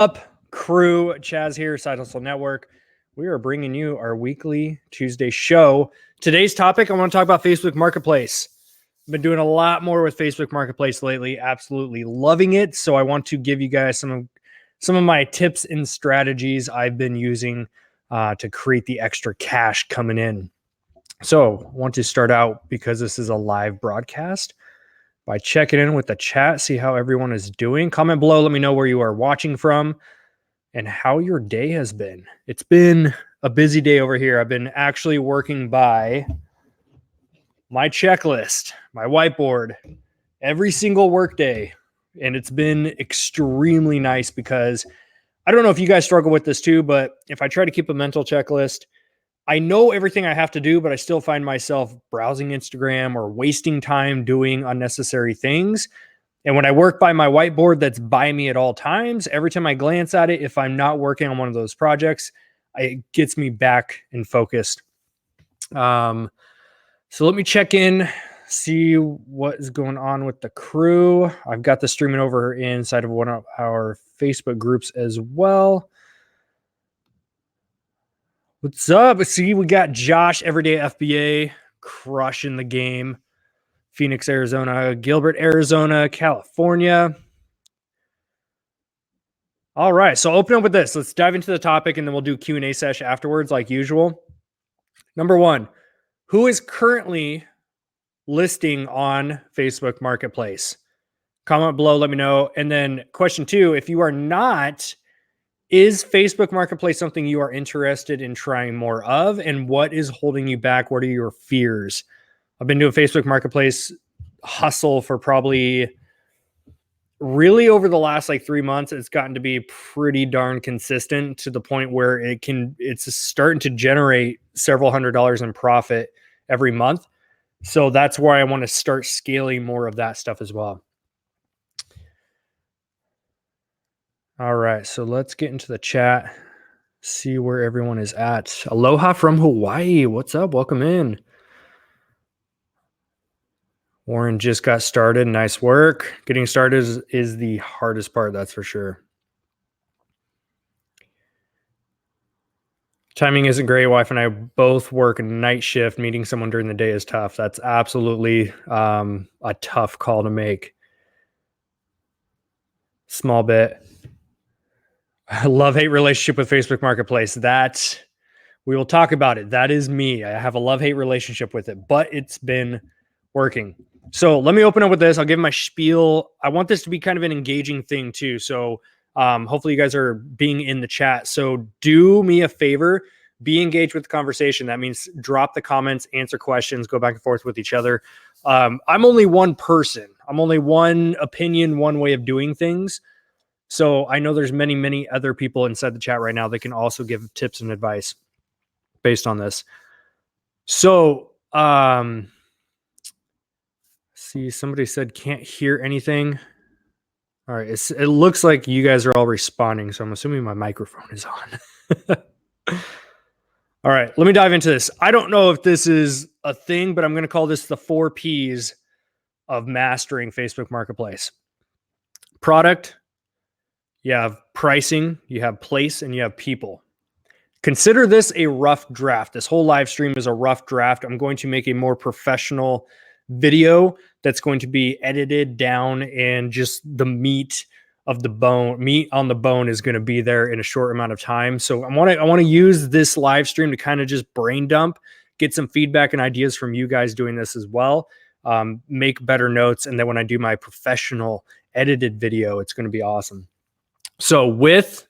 Up crew, Chaz here, Side Hustle Network. We are bringing you our weekly Tuesday show. Today's topic, I want to talk about Facebook Marketplace. I've been doing a lot more with Facebook Marketplace lately, absolutely loving it. So I want to give you guys some of my tips and strategies I've been using to create the extra cash coming in. So I want to start out, because this is a live broadcast, by checking in with the chat, see how everyone is doing. Comment below, let me know where you are watching from and how your day has been. It's been a busy day over here. I've been actually working by my checklist, my whiteboard, every single work day. And it's been extremely nice because I don't know if you guys struggle with this too, but if I try to keep a mental checklist, I know everything I have to do, but I still find myself browsing Instagram or wasting time doing unnecessary things. And when I work by my whiteboard that's by me at all times, every time I glance at it, if I'm not working on one of those projects, it gets me back and focused. So let me check in, see what is going on with the crew. I've got this streaming over inside of one of our Facebook groups as well. What's up? See, we got Josh, Everyday FBA, crushing the game. Phoenix, Arizona, Gilbert, Arizona, California. All right, so I'll open up with this. Let's dive into the topic, and then we'll do Q&A session afterwards, like usual. Number one, who is currently listing on Facebook Marketplace? Comment below, let me know. And then question two, if you are not, is Facebook Marketplace something you are interested in trying more of? And what is holding you back? What are your fears? I've been doing Facebook Marketplace hustle for probably really over the last like 3 months. It's gotten to be pretty darn consistent to the point where it's starting to generate several $100s in profit every month. So that's why I want to start scaling more of that stuff as well. All right, so let's get into the chat, see where everyone is at. Aloha from Hawaii. What's up? Welcome in. Warren just got started. Nice work. Getting started is the hardest part, that's for sure. Timing isn't great. Wife and I both work a night shift. Meeting someone during the day is tough. That's absolutely a tough call to make. Small bit. Love-hate relationship with Facebook Marketplace. That we will talk about it. That is me. I have a love-hate relationship with it, but it's been working. So let me open up with this. I'll give my spiel. I want this to be kind of an engaging thing too. So hopefully you guys are being in the chat. So do me a favor, be engaged with the conversation. That means drop the comments, answer questions, go back and forth with each other. I'm only one person. I'm only one opinion, one way of doing things. So I know there's many, many other people inside the chat right now that can also give tips and advice based on this. So, see, somebody said can't hear anything. All right, it looks like you guys are all responding, so I'm assuming my microphone is on. All right, let me dive into this. I don't know if this is a thing, but I'm going to call this the 4 Ps of mastering Facebook Marketplace. Product, you have pricing, you have place, and you have people. Consider this a rough draft. This whole live stream is a rough draft. I'm going to make a more professional video that's going to be edited down, and just the meat on the bone is going to be there in a short amount of time. So I want to use this live stream to kind of just brain dump, get some feedback and ideas from you guys doing this as well. Make better notes. And then when I do my professional edited video, it's going to be awesome. So with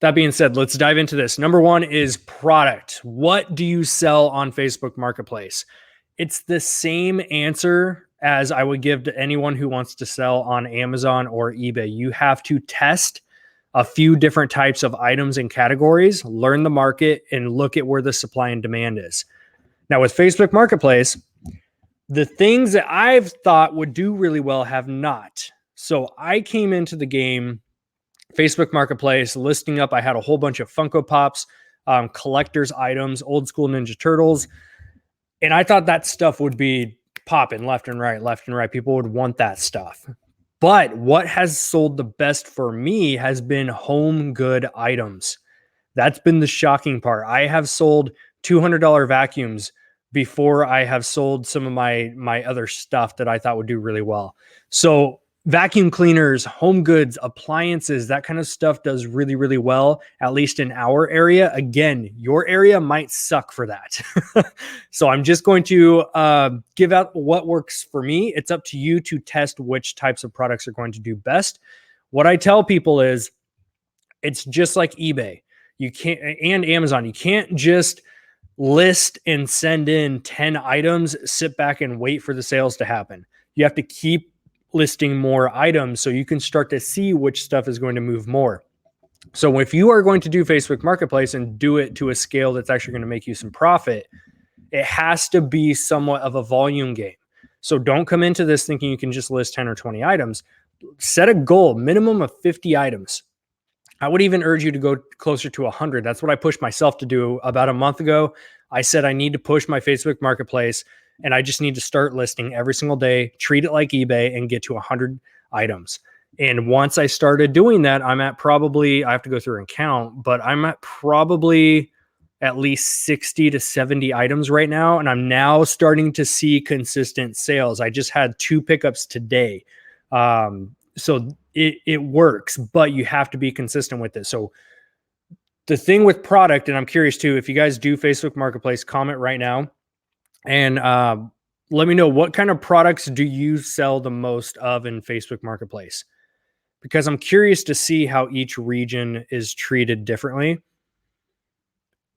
that being said, let's dive into this. Number one is product. What do you sell on Facebook Marketplace? It's the same answer as I would give to anyone who wants to sell on Amazon or eBay. You have to test a few different types of items and categories, learn the market, and look at where the supply and demand is. Now with Facebook Marketplace, the things that I've thought would do really well have not. So I came into the game Facebook Marketplace listing up. I had a whole bunch of Funko Pops, collector's items, old school Ninja Turtles. And I thought that stuff would be popping left and right. People would want that stuff. But what has sold the best for me has been home good items. That's been the shocking part. I have sold $200 vacuums before I have sold some of my other stuff that I thought would do really well. So vacuum cleaners, home goods, appliances, that kind of stuff does really, really well, at least in our area. Again, your area might suck for that. So I'm just going to give out what works for me. It's up to you to test which types of products are going to do best. What I tell people is it's just like eBay. You can't, and Amazon, you can't just list and send in 10 items, sit back and wait for the sales to happen. You have to keep listing more items so you can start to see which stuff is going to move more. So if you are going to do Facebook Marketplace and do it to a scale that's actually going to make you some profit, it has to be somewhat of a volume game. So don't come into this thinking you can just list 10 or 20 items. Set a goal, minimum of 50 items. I would even urge you to go closer to 100. That's what I pushed myself to do about a month ago. I said I need to push my Facebook Marketplace and I just need to start listing every single day, treat it like eBay, and get to 100 items. And once I started doing that, I'm at probably, I have to go through and count, but I'm at probably at least 60 to 70 items right now. And I'm now starting to see consistent sales. I just had 2 pickups today. So it works, but you have to be consistent with it. So the thing with product, and I'm curious too, if you guys do Facebook Marketplace, comment right now and let me know what kind of products do you sell the most of in Facebook Marketplace, because I'm curious to see how each region is treated differently.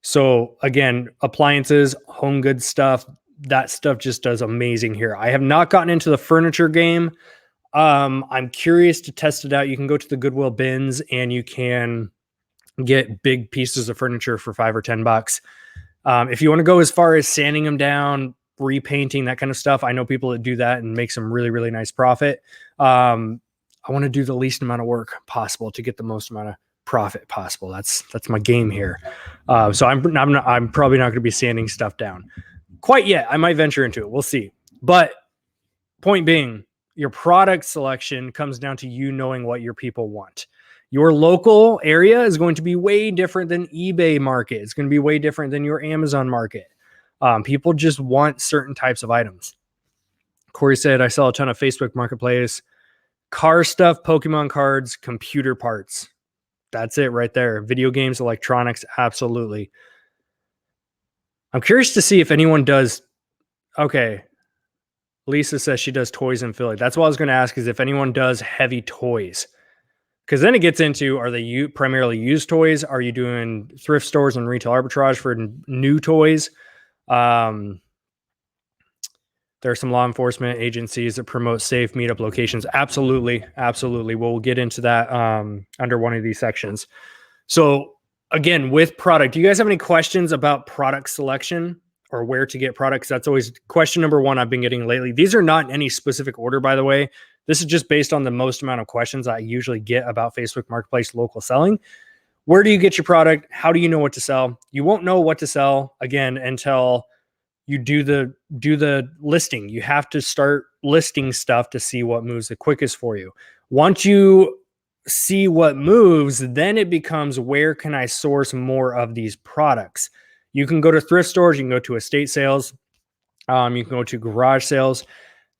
So again, appliances, home goods stuff, that stuff just does amazing here. I have not gotten into the furniture game. I'm curious to test it out. You can go to the Goodwill bins and you can get big pieces of furniture for $5 or $10. If you want to go as far as sanding them down, repainting, that kind of stuff, I know people that do that and make some really, really nice profit. I want to do the least amount of work possible to get the most amount of profit possible. That's my game here. So I'm probably not going to be sanding stuff down quite yet. I might venture into it. We'll see. But point being, your product selection comes down to you knowing what your people want. Your local area is going to be way different than eBay market. It's going to be way different than your Amazon market. People just want certain types of items. Corey said, I sell a ton of Facebook Marketplace, car stuff, Pokemon cards, computer parts. That's it right there. Video games, electronics, absolutely. I'm curious to see if anyone does. Okay. Lisa says she does toys in Philly. That's what I was going to ask, is if anyone does heavy toys. Because then it gets into, are they primarily used toys? Are you doing thrift stores and retail arbitrage for new toys? There are some law enforcement agencies that promote safe meetup locations. Absolutely. Absolutely. We'll get into that under one of these sections. So again, with product, do you guys have any questions about product selection or where to get products? That's always question number one I've been getting lately. These are not in any specific order, by the way. This is just based on the most amount of questions I usually get about Facebook Marketplace local selling. Where do you get your product? How do you know what to sell? You won't know what to sell, again, until you do the listing. You have to start listing stuff to see what moves the quickest for you. Once you see what moves, then it becomes, where can I source more of these products? You can go to thrift stores, you can go to estate sales, you can go to garage sales.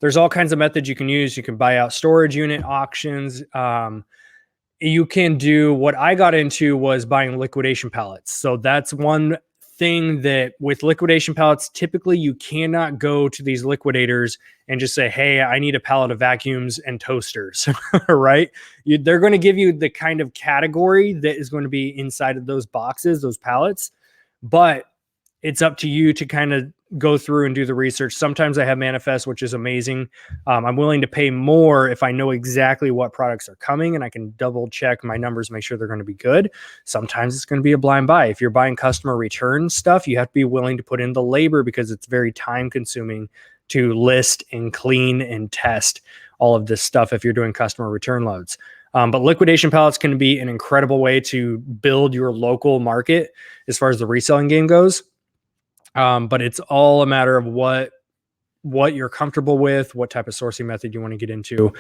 There's all kinds of methods you can use. You can buy out storage unit auctions. You can do, what I got into was buying liquidation pallets. So that's one thing that with liquidation pallets, typically you cannot go to these liquidators and just say, hey, I need a pallet of vacuums and toasters, right? They're going to give you the kind of category that is going to be inside of those boxes, those pallets. But it's up to you to kind of go through and do the research. Sometimes I have manifests, which is amazing. I'm willing to pay more if I know exactly what products are coming and I can double check my numbers, make sure they're going to be good. Sometimes it's going to be a blind buy. If you're buying customer return stuff, you have to be willing to put in the labor because it's very time consuming to list and clean and test all of this stuff if you're doing customer return loads. But liquidation pallets can be an incredible way to build your local market as far as the reselling game goes. But it's all a matter of what what you're comfortable with, what type of sourcing method you want to get into.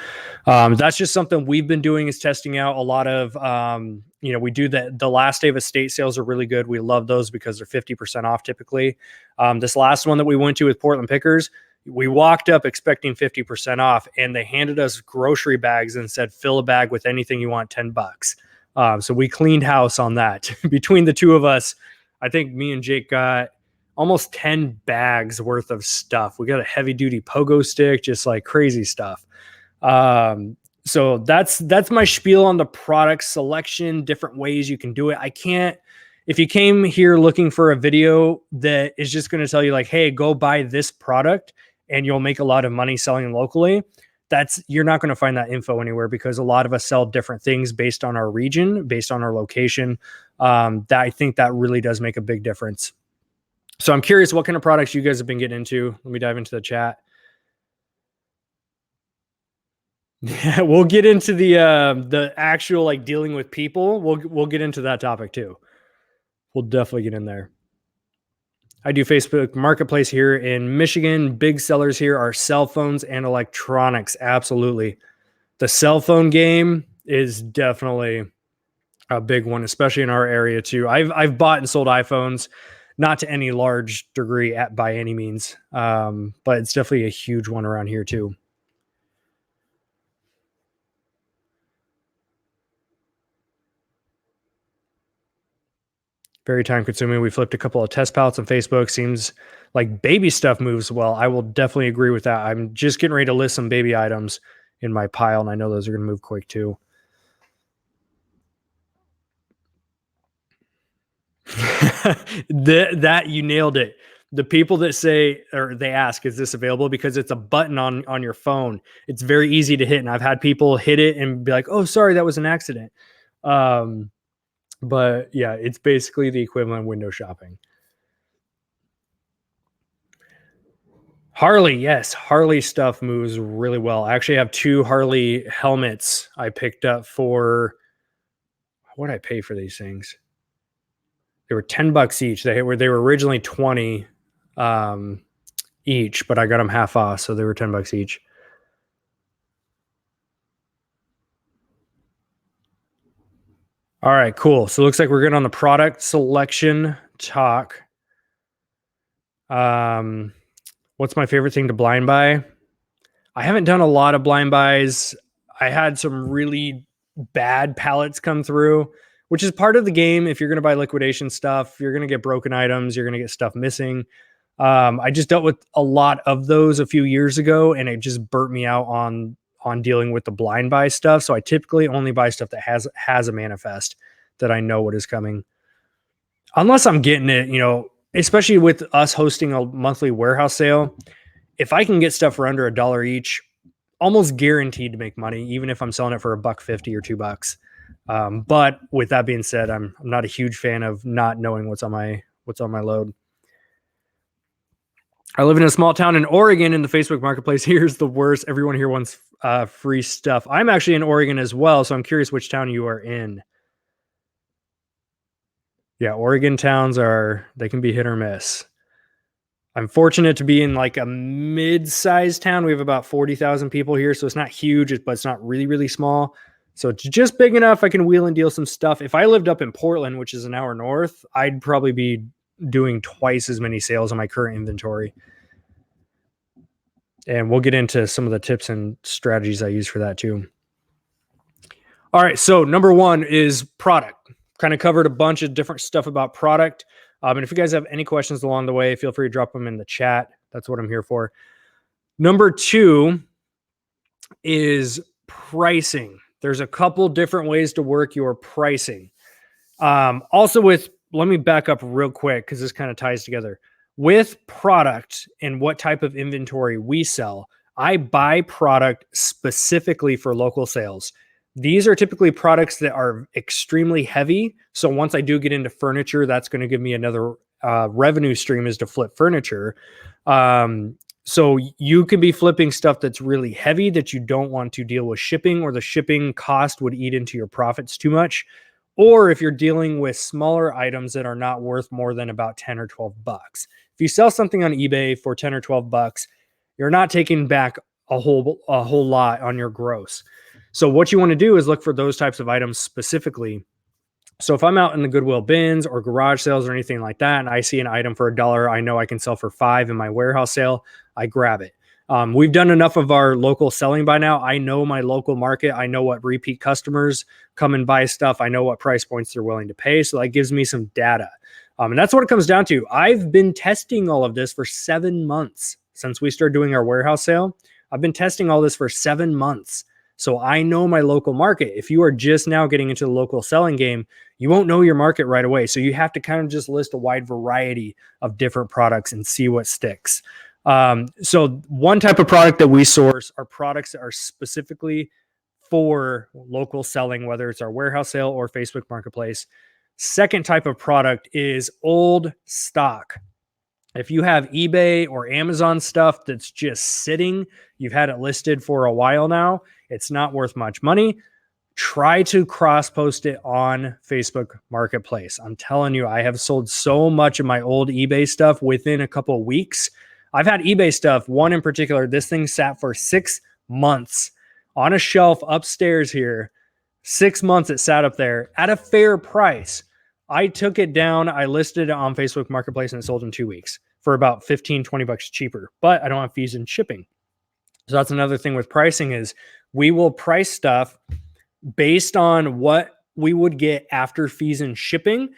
That's just something we've been doing, is testing out a lot of, we do the last day of estate sales are really good. We love those because they're 50% off typically. This last one that we went to with Portland Pickers, we walked up expecting 50% off, and they handed us grocery bags and said, fill a bag with anything you want, $10. So we cleaned house on that. Between the two of us, I think me and Jake got almost 10 bags worth of stuff. We got a heavy duty pogo stick, just like crazy stuff. So that's my spiel on the product selection, different ways you can do it. If you came here looking for a video that is just going to tell you like, hey, go buy this product and you'll make a lot of money selling locally, you're not going to find that info anywhere, because a lot of us sell different things based on our region, based on our location. I think that really does make a big difference. So I'm curious what kind of products you guys have been getting into. Let me dive into the chat. Yeah, we'll get into the actual like dealing with people. We'll get into that topic too. We'll definitely get in there. I do Facebook Marketplace here in Michigan. Big sellers here are cell phones and electronics. Absolutely. The cell phone game is definitely a big one, especially in our area too. I've bought and sold iPhones, not to any large degree by any means, but it's definitely a huge one around here too. Very time consuming. We flipped a couple of test pallets on Facebook. Seems like baby stuff moves well. I will definitely agree with that. I'm just getting ready to list some baby items in my pile, and I know those are going to move quick too. That you nailed it. The people that say, or they ask, is this available? Because it's a button on your phone. It's very easy to hit. And I've had people hit it and be like, oh, sorry, that was an accident. But yeah, it's basically the equivalent of window shopping. Harley, yes. Harley stuff moves really well. I actually have 2 Harley helmets I picked up for, what did I pay for these things? They were $10 each. They were originally 20 each, but I got them half off, so they were $10 each. All right, cool. So it looks like we're good on the product selection talk. What's my favorite thing to blind buy? I haven't done a lot of blind buys. I had some really bad pallets come through, which is part of the game. If you're going to buy liquidation stuff, you're going to get broken items, you're going to get stuff missing. I just dealt with a lot of those a few years ago, and it just burnt me out on dealing with the blind buy stuff. So I typically only buy stuff that has a manifest that I know what is coming. Unless I'm getting it, especially with us hosting a monthly warehouse sale, if I can get stuff for under $1 each, almost guaranteed to make money, even if I'm selling it for $1.50 or $2. But with that being said, I'm not a huge fan of not knowing what's on my load. I live in a small town in Oregon, and the Facebook Marketplace here is the worst. Everyone here wants free stuff. I'm actually in Oregon as well, so I'm curious which town you are in. Yeah, Oregon towns they can be hit or miss. I'm fortunate to be in like a mid-sized town. We have about 40,000 people here, so it's not huge, but it's not really, really small. So it's just big enough I can wheel and deal some stuff. If I lived up in Portland, which is an hour north, I'd probably be doing twice as many sales on my current inventory. And we'll get into some of the tips and strategies I use for that too. All right, so number 1 is product. Kind of covered a bunch of different stuff about product. And if you guys have any questions along the way, feel free to drop them in the chat. That's what I'm here for. Number 2 is pricing. There's a couple different ways to work your pricing. Let me back up real quick because this kind of ties together. With product and what type of inventory we sell, I buy product specifically for local sales. These are typically products that are extremely heavy. So once I do get into furniture, that's going to give me another revenue stream, is to flip furniture. So you can be flipping stuff that's really heavy that you don't want to deal with shipping, or the shipping cost would eat into your profits too much. Or if you're dealing with smaller items that are not worth more than about $10 or $12. If you sell something on eBay for $10 or $12, you're not taking back a whole lot on your gross. So what you want to do is look for those types of items specifically. So if I'm out in the Goodwill bins or garage sales or anything like that, and I see an item for $1, I know I can sell for $5 in my warehouse sale, I grab it. We've done enough of our local selling by now. I know my local market. I know what repeat customers come and buy stuff. I know what price points they're willing to pay. So that gives me some data. And that's what it comes down to. I've been testing all of this for 7 months since we started doing our warehouse sale. I've been testing all this for 7 months. So I know my local market. If you are just now getting into the local selling game, you won't know your market right away. So you have to kind of just list a wide variety of different products and see what sticks. So one type of product that we source are products that are specifically for local selling, whether it's our warehouse sale or Facebook Marketplace. Second type of product is old stock. If you have eBay or Amazon stuff that's just sitting, you've had it listed for a while now, it's not worth much money. Try to cross-post it on Facebook Marketplace. I'm telling you, I have sold so much of my old eBay stuff within a couple of weeks. I've had eBay stuff, one in particular, this thing sat for 6 months on a shelf upstairs here. 6 months it sat up there at a fair price. I took it down. I listed it on Facebook Marketplace and it sold in 2 weeks for about 15, 20 bucks cheaper, but I don't have fees in shipping. So that's another thing with pricing is we will price stuff based on what we would get after fees and shipping.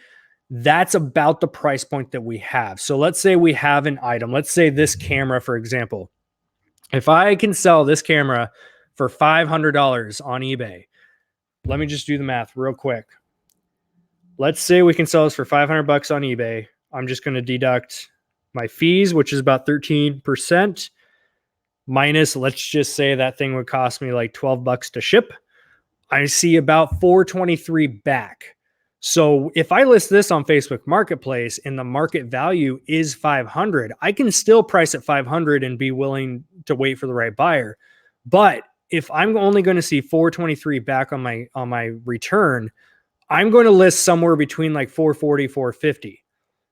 That's about the price point that we have. So let's say we have an item. Let's say this camera, for example. If I can sell this camera for $500 on eBay, let me just do the math real quick. Let's say we can sell this for 500 bucks on eBay. I'm just going to deduct my fees, which is about 13%, minus, let's just say that thing would cost me like 12 bucks to ship. I see about 423 back. So if I list this on Facebook Marketplace and the market value is 500, I can still price at 500 and be willing to wait for the right buyer. But if I'm only going to see 423 back on my return, I'm going to list somewhere between like 440, 450.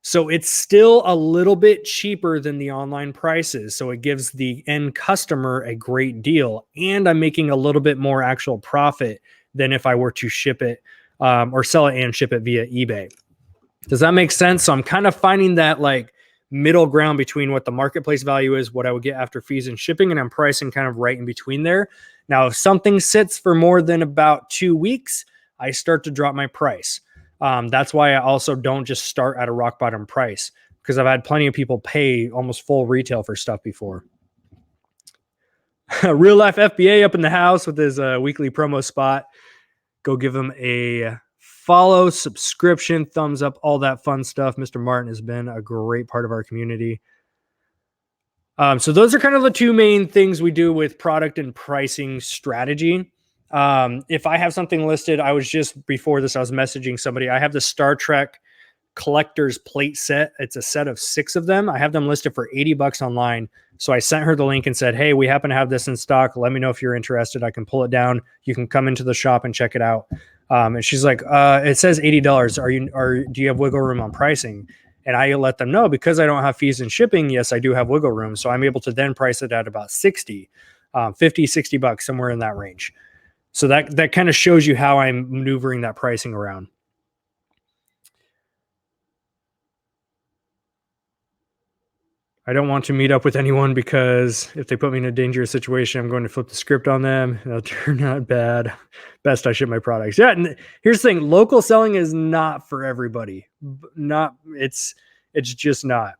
So it's still a little bit cheaper than the online prices. So it gives the end customer a great deal. And I'm making a little bit more actual profit than if I were to ship it or sell it and ship it via eBay. Does that make sense? So I'm kind of finding that like middle ground between what the marketplace value is, what I would get after fees and shipping, and I'm pricing kind of right in between there. Now, if something sits for more than about 2 weeks, I start to drop my price. That's why I also don't just start at a rock bottom price, because I've had plenty of people pay almost full retail for stuff before. Real Life FBA up in the house with his weekly promo spot. Go give him a follow, subscription, thumbs up, all that fun stuff. Mr. Martin has been a great part of our community. So those are kind of the two main things we do with product and pricing strategy. If I have something listed, before this, I was messaging somebody. I have the Star Trek collector's plate set. It's a set of 6 of them. I have them listed for 80 bucks online. So I sent her the link and said, hey, we happen to have this in stock. Let me know if you're interested. I can pull it down. You can come into the shop and check it out. And she's like, it says $80. Do you have wiggle room on pricing? And I let them know, because I don't have fees in shipping. Yes, I do have wiggle room. So I'm able to then price it at about 60, 50, 60 bucks, somewhere in that range. So that kind of shows you how I'm maneuvering that pricing around. I don't want to meet up with anyone, because if they put me in a dangerous situation, I'm going to flip the script on them. It'll turn out bad. Best I ship my products. Yeah, and here's the thing. Local selling is not for everybody. It's just not.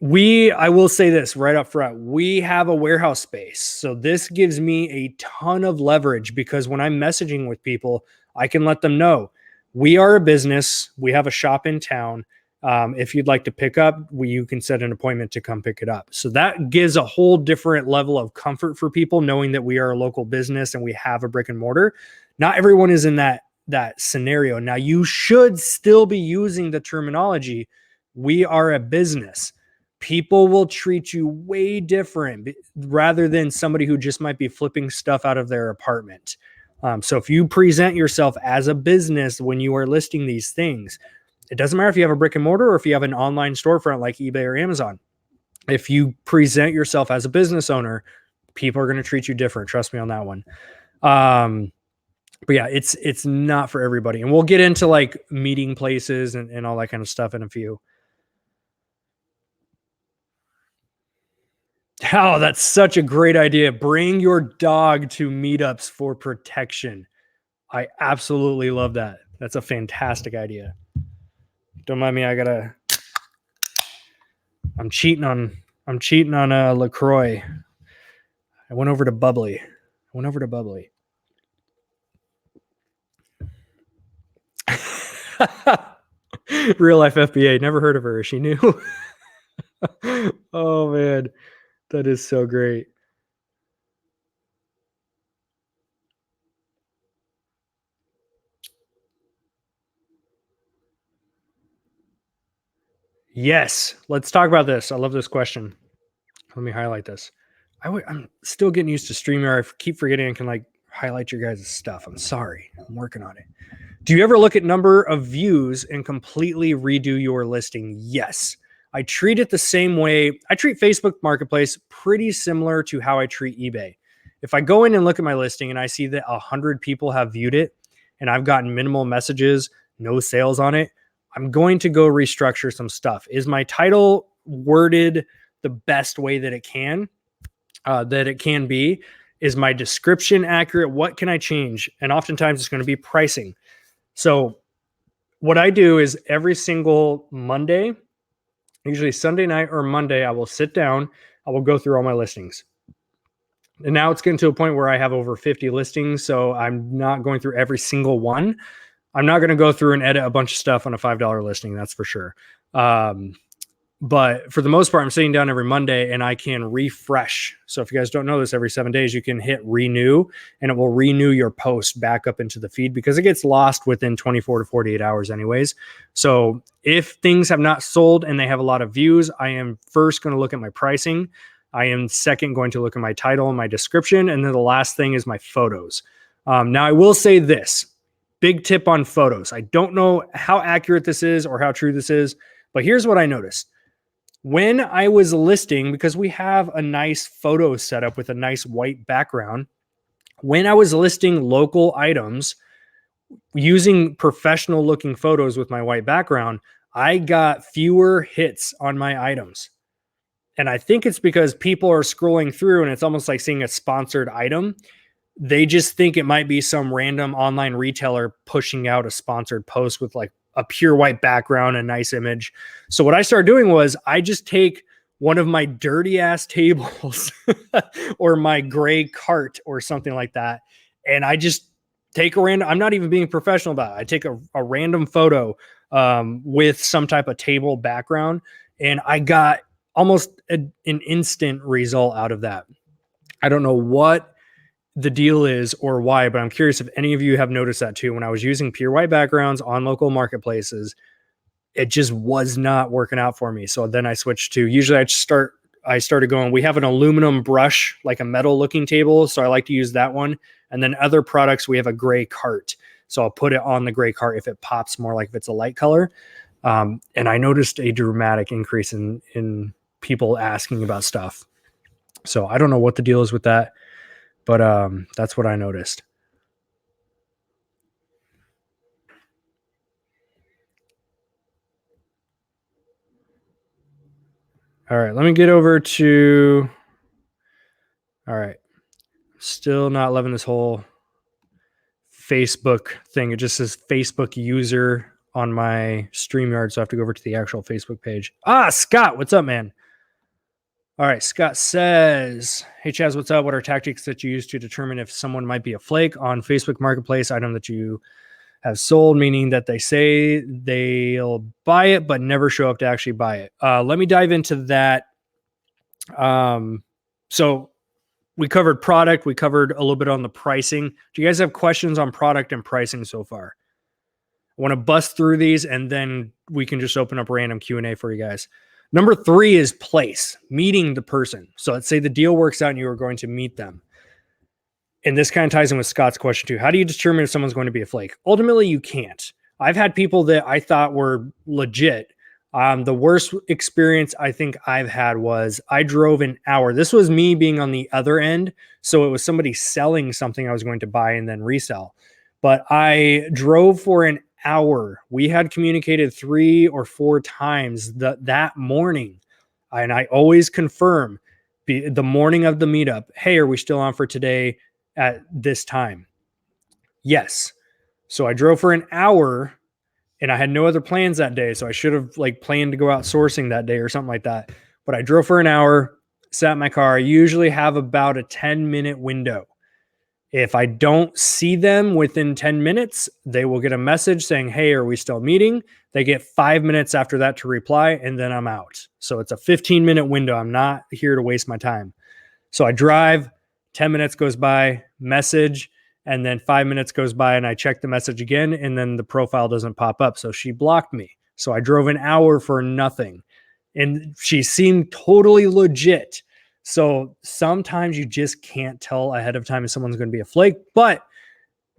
I will say this right up front. We have a warehouse space. So this gives me a ton of leverage, because when I'm messaging with people, I can let them know we are a business. We have a shop in town. If you'd like to pick up, you can set an appointment to come pick it up. So that gives a whole different level of comfort for people, knowing that we are a local business and we have a brick and mortar. Not everyone is in that scenario. Now, you should still be using the terminology, we are a business. People will treat you way different rather than somebody who just might be flipping stuff out of their apartment. So if you present yourself as a business when you are listing these things, it doesn't matter if you have a brick and mortar or if you have an online storefront like eBay or Amazon. If you present yourself as a business owner, people are going to treat you different. Trust me on that one. But yeah, it's not for everybody. And we'll get into like meeting places and all that kind of stuff in a few. Oh, that's such a great idea. Bring your dog to meetups for protection. I absolutely love that. That's a fantastic idea. Don't mind me. I'm cheating on LaCroix. I went over to Bubbly. Real life FBA. Never heard of her. Is she new? Oh man, that is so great. Yes, let's talk about this. I love this question. Let me highlight this. I'm still getting used to StreamYard. I keep forgetting I can like highlight your guys' stuff. I'm sorry. I'm working on it. Do you ever look at number of views and completely redo your listing? Yes. I treat it the same way. I treat Facebook Marketplace pretty similar to how I treat eBay. If I go in and look at my listing and I see that 100 people have viewed it and I've gotten minimal messages, no sales on it, I'm going to go restructure some stuff. Is my title worded the best way that it can be? Is my description accurate? What can I change? And oftentimes it's going to be pricing. So what I do is every single Monday, usually Sunday night or Monday, I will sit down, I will go through all my listings. And now it's getting to a point where I have over 50 listings. So I'm not going through every single one. I'm not going to go through and edit a bunch of stuff on a $5 listing. That's for sure. But for the most part, I'm sitting down every Monday and I can refresh. So if you guys don't know this, every 7 days, you can hit renew and it will renew your post back up into the feed because it gets lost within 24 to 48 hours anyways. So if things have not sold and they have a lot of views, I am first going to look at my pricing. I am second going to look at my title and my description. And then the last thing is my photos. Now I will say this big tip on photos. I don't know how accurate this is or how true this is, but here's what I noticed. When I was listing, because we have a nice photo setup with a nice white background, when I was listing local items using professional looking photos with my white background, I got fewer hits on my items. And I think it's because people are scrolling through and it's almost like seeing a sponsored item. They just think it might be some random online retailer pushing out a sponsored post with like a pure white background, a nice image. So what I started doing was I just take one of my dirty ass tables or my gray cart or something like that. And I just take a random, I'm not even being professional about it. I take a random photo with some type of table background. And I got almost an instant result out of that. I don't know what the deal is or why, but I'm curious if any of you have noticed that too. When I was using pure white backgrounds on local marketplaces, it just was not working out for me. So then I switched to, usually I started going, we have an aluminum brush, like a metal looking table. So I like to use that one. And then other products, we have a gray cart. So I'll put it on the gray cart if it pops more like if it's a light color. And I noticed a dramatic increase in people asking about stuff. So I don't know what the deal is with that. But that's what I noticed. All right, let me get over to. All right, still not loving this whole Facebook thing. It just says Facebook user on my StreamYard, so I have to go over to the actual Facebook page. Scott, what's up, man? All right, Scott says, hey, Chaz, what's up? What are tactics that you use to determine if someone might be a flake on Facebook Marketplace item that you have sold, meaning that they say they'll buy it, but never show up to actually buy it? Let me dive into that. So we covered product. We covered a little bit on the pricing. Do you guys have questions on product and pricing so far? I want to bust through these and then we can just open up random Q&A for you guys. Number 3 is place, meeting the person. So let's say the deal works out and you are going to meet them. And this kind of ties in with Scott's question too. How do you determine if someone's going to be a flake? Ultimately, you can't. I've had people that I thought were legit The worst experience I think I've had was I drove an hour. This was me being on the other end. So it was somebody selling something I was going to buy and then resell. But I drove for an hour. We had communicated 3 or 4 times that morning. And I always confirm the morning of the meetup, hey, are we still on for today at this time? Yes. So I drove for an hour and I had no other plans that day. So I should have like planned to go out sourcing that day or something like that. But I drove for an hour, sat in my car. I usually have about a 10-minute window. If I don't see them within 10 minutes, they will get a message saying, hey, are we still meeting? They get 5 minutes after that to reply, and then I'm out. So it's a 15-minute window. I'm not here to waste my time. So I drive, 10 minutes goes by, message, and then 5 minutes goes by and I check the message again, and then the profile doesn't pop up. So she blocked me. So I drove an hour for nothing. And she seemed totally legit. So sometimes you just can't tell ahead of time if someone's going to be a flake. But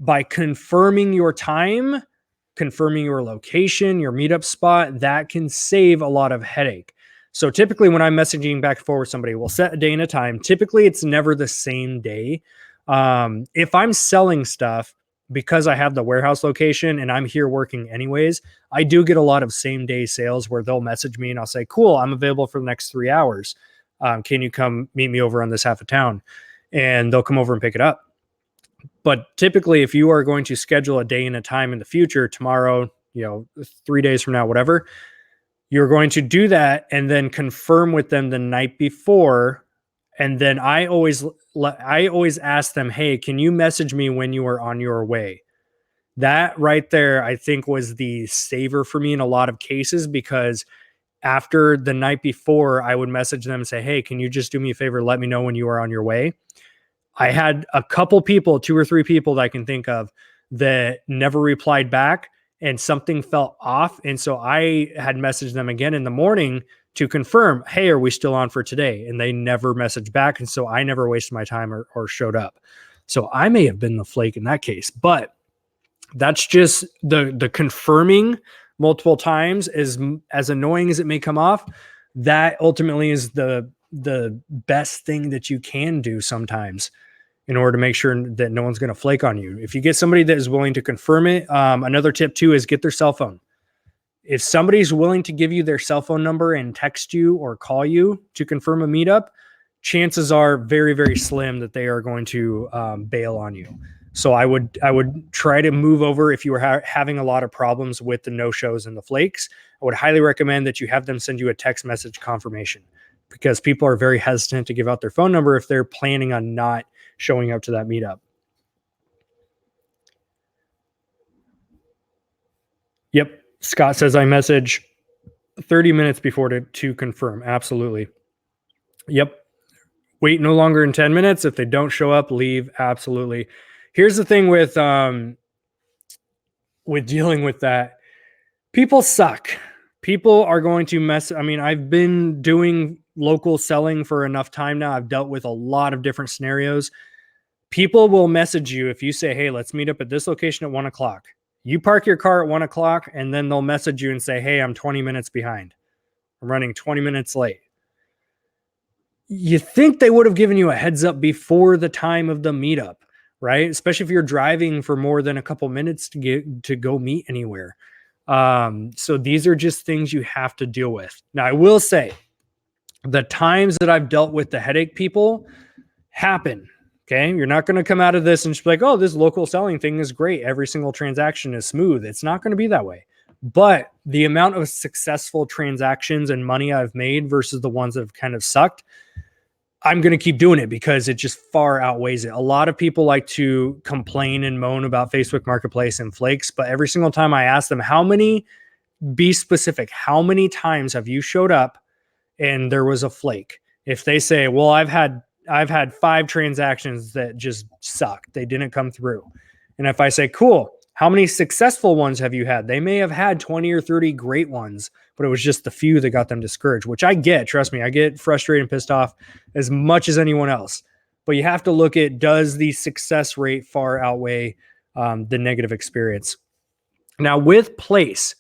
by confirming your time, confirming your location, your meetup spot, that can save a lot of headache. So typically when I'm messaging back and forth with somebody, we'll set a day and a time. Typically it's never the same day. If I'm selling stuff, because I have the warehouse location and I'm here working anyways, I do get a lot of same day sales where they'll message me and I'll say, cool, I'm available for the next 3 hours. Can you come meet me over on this half of town? And they'll come over and pick it up. But typically if you are going to schedule a day and a time in the future, tomorrow, 3 days from now, whatever, you're going to do that and then confirm with them the night before. And then I always ask them, hey, can you message me when you are on your way? That right there, I think, was the saver for me in a lot of cases, because after the night before, I would message them and say, hey, can you just do me a favor? Let me know when you are on your way. I had a couple people, 2 or 3 people that I can think of, that never replied back and something felt off. And so I had messaged them again in the morning to confirm, hey, are we still on for today? And they never messaged back. And so I never wasted my time or showed up. So I may have been the flake in that case, but that's just the confirming multiple times, as annoying as it may come off. That ultimately is the best thing that you can do sometimes in order to make sure that no one's going to flake on you. If you get somebody that is willing to confirm it, another tip too is get their cell phone. If somebody's willing to give you their cell phone number and text you or call you to confirm a meetup, chances are very, very slim that they are going to bail on you. So I would try to move over if you were having a lot of problems with the no-shows and the flakes. I would highly recommend that you have them send you a text message confirmation, because people are very hesitant to give out their phone number if they're planning on not showing up to that meetup. Yep. Scott says I message 30 minutes before to confirm. Absolutely. Yep. Wait no longer than 10 minutes. If they don't show up, leave. Absolutely. Here's the thing with dealing with that. People suck. People are going to mess. I mean, I've been doing local selling for enough time now. I've dealt with a lot of different scenarios. People will message you if you say, hey, let's meet up at this location at 1 o'clock. You park your car at 1 o'clock and then they'll message you and say, hey, I'm 20 minutes behind. I'm running 20 minutes late. You think they would have given you a heads up before the time of the meetup, right? Especially if you're driving for more than a couple minutes to go meet anywhere. So these are just things you have to deal with. Now, I will say the times that I've dealt with the headache people happen. Okay. You're not going to come out of this and just be like, oh, this local selling thing is great. Every single transaction is smooth. It's not going to be that way. But the amount of successful transactions and money I've made versus the ones that have kind of sucked, I'm going to keep doing it because it just far outweighs it. A lot of people like to complain and moan about Facebook Marketplace and flakes, but every single time I ask them, be specific, how many times have you showed up and there was a flake? If they say, well, I've had 5 transactions that just sucked, they didn't come through. And if I say, cool, how many successful ones have you had? They may have had 20 or 30 great ones, but it was just the few that got them discouraged, which I get. Trust me, I get frustrated and pissed off as much as anyone else. But you have to look at, does the success rate far outweigh the negative experience? Now with place,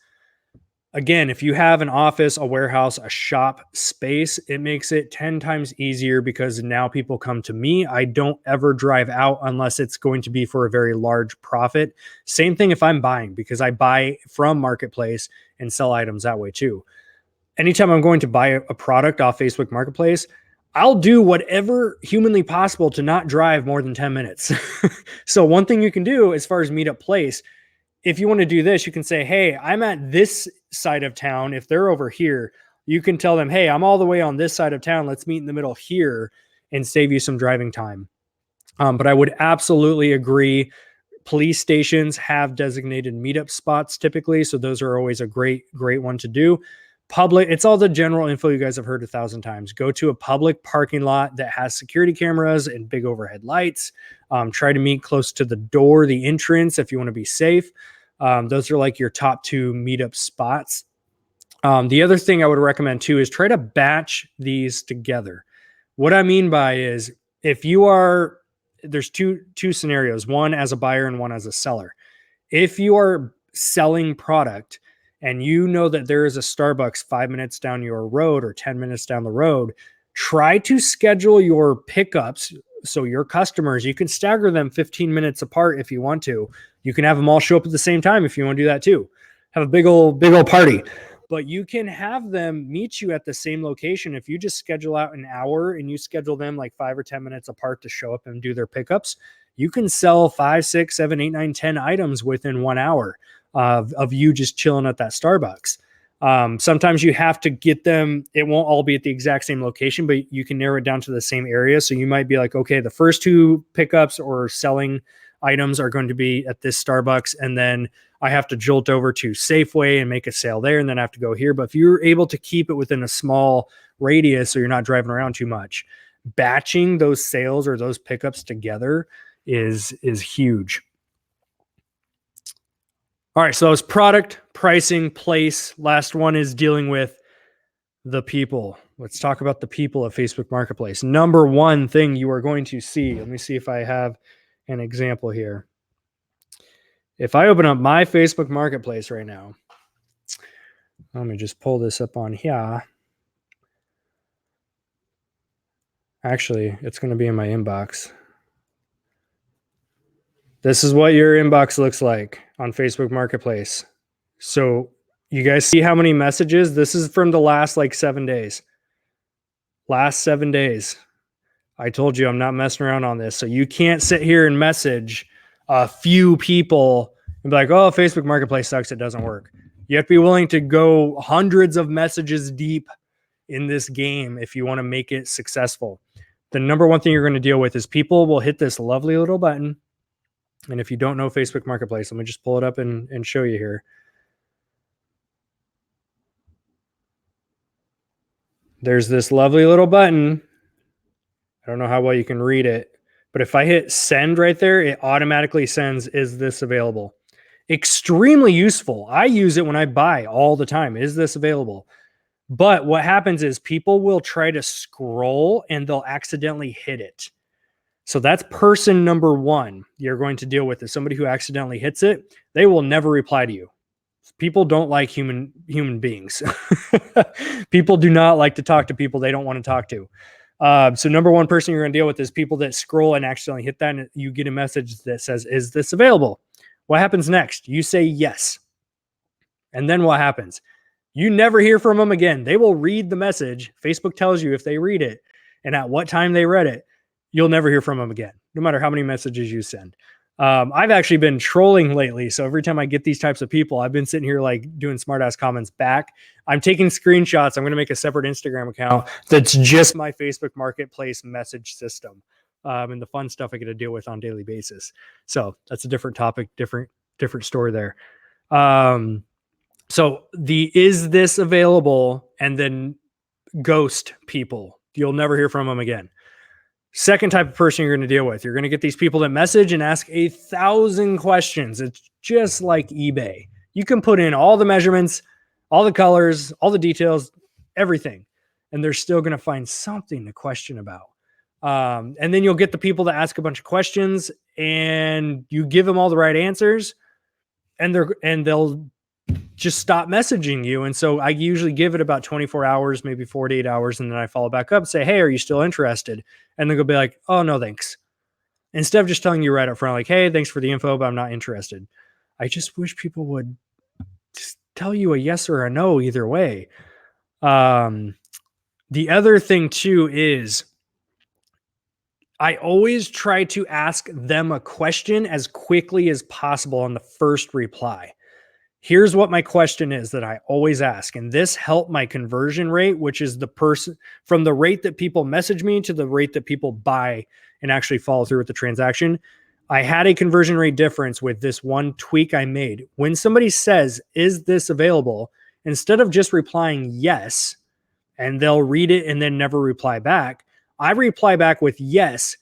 Again, if you have an office, a warehouse, a shop space, it makes it 10 times easier because now people come to me. I don't ever drive out unless it's going to be for a very large profit. Same thing if I'm buying, because I buy from Marketplace and sell items that way too. Anytime I'm going to buy a product off Facebook Marketplace, I'll do whatever humanly possible to not drive more than 10 minutes. So one thing you can do as far as meetup place, if you want to do this, you can say, hey, I'm at this side of town. If they're over here, you can tell them, hey, I'm all the way on this side of town. Let's meet in the middle here and save you some driving time. But I would absolutely agree. Police stations have designated meetup spots typically. So those are always a great one to do. Public, it's all the general info you guys have heard 1,000 times. Go to a public parking lot that has security cameras and big overhead lights. Try to meet close to the door, the entrance, if you want to be safe. Those are like your top 2 meetup spots. The other thing I would recommend too is try to batch these together. What I mean by is, if you are, there's two scenarios, one as a buyer and one as a seller. If you are selling product and you know that there is a Starbucks 5 minutes down your road or 10 minutes down the road, try to schedule your pickups. So your customers, you can stagger them 15 minutes apart if you want to. You can have them all show up at the same time if you want to do that too. Have a big old party. But you can have them meet you at the same location. If you just schedule out an hour and you schedule them like 5 or 10 minutes apart to show up and do their pickups, you can sell 5, 6, 7, 8, 9, 10 items within 1 hour of you just chilling at that Starbucks. Sometimes you have to get them. It won't all be at the exact same location, but you can narrow it down to the same area. So you might be like, okay, the first 2 pickups or selling items are going to be at this Starbucks. And then I have to jolt over to Safeway and make a sale there. And then I have to go here. But if you're able to keep it within a small radius, so you're not driving around too much, batching those sales or those pickups together is huge. All right, so that was product, pricing, place. Last one is dealing with the people. Let's talk about the people of Facebook Marketplace. Number one thing you are going to see, let me see if I have an example here. If I open up my Facebook Marketplace right now, let me just pull this up on here. Actually, it's going to be in my inbox. This is what your inbox looks like on Facebook Marketplace. So you guys see how many messages? This is from the last like 7 days. Last 7 days. I told you I'm not messing around on this. So you can't sit here and message a few people and be like, oh, Facebook Marketplace sucks. It doesn't work. You have to be willing to go hundreds of messages deep in this game if you want to make it successful. The number one thing you're going to deal with is people will hit this lovely little button. And if you don't know Facebook Marketplace, let me just pull it up and show you here. There's this lovely little button. I don't know how well you can read it, but if I hit send right there, it automatically sends, is this available? Extremely useful. I use it when I buy all the time. Is this available? But what happens is people will try to scroll and they'll accidentally hit it. So that's person number one you're going to deal with, is somebody who accidentally hits it. They will never reply to you. People don't like human beings. People do not like to talk to people they don't want to talk to. So number one person you're going to deal with is people that scroll and accidentally hit that, and you get a message that says, is this available? What happens next? You say yes. And then what happens? You never hear from them again. They will read the message. Facebook tells you if they read it and at what time they read it. You'll never hear from them again, no matter how many messages you send. I've actually been trolling lately. So every time I get these types of people, I've been sitting here like doing smart ass comments back. I'm taking screenshots. I'm going to make a separate Instagram account that's just my Facebook Marketplace message system, and the fun stuff I get to deal with on a daily basis. So that's a different topic, different story there. So the is this available, and then ghost people. You'll never hear from them again. Second type of person you're going to deal with, you're going to get these people that message and ask 1,000 questions. It's just like eBay. You can put in all the measurements, all the colors, all the details, everything, and they're still going to find something to question about. And then you'll get the people that ask a bunch of questions and you give them all the right answers, and they'll just stop messaging you. And so I usually give it about 24 hours, maybe 48 hours. And then I follow back up, say, hey, are you still interested? And they'll be like, oh, no, thanks. Instead of just telling you right up front, like, hey, thanks for the info, but I'm not interested. I just wish people would just tell you a yes or a no either way. The other thing too is I always try to ask them a question as quickly as possible on the first reply. Here's what my question is that I always ask. And this helped my conversion rate, which is the person from the rate that people message me to the rate that people buy and actually follow through with the transaction. I had a conversion rate difference with this one tweak I made. When somebody says, is this available? Instead of just replying yes, and they'll read it and then never reply back, I reply back with yes.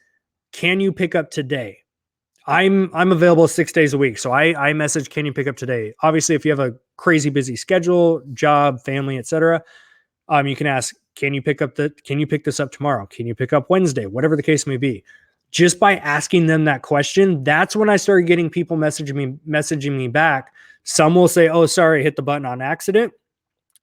Can you pick up today? I'm available 6 days a week. So I message, can you pick up today? Obviously, if you have a crazy busy schedule, job, family, etc., you can ask, can you pick this up tomorrow? Can you pick up Wednesday? Whatever the case may be. Just by asking them that question, that's when I started getting people messaging me back. Some will say, oh, sorry, I hit the button on accident.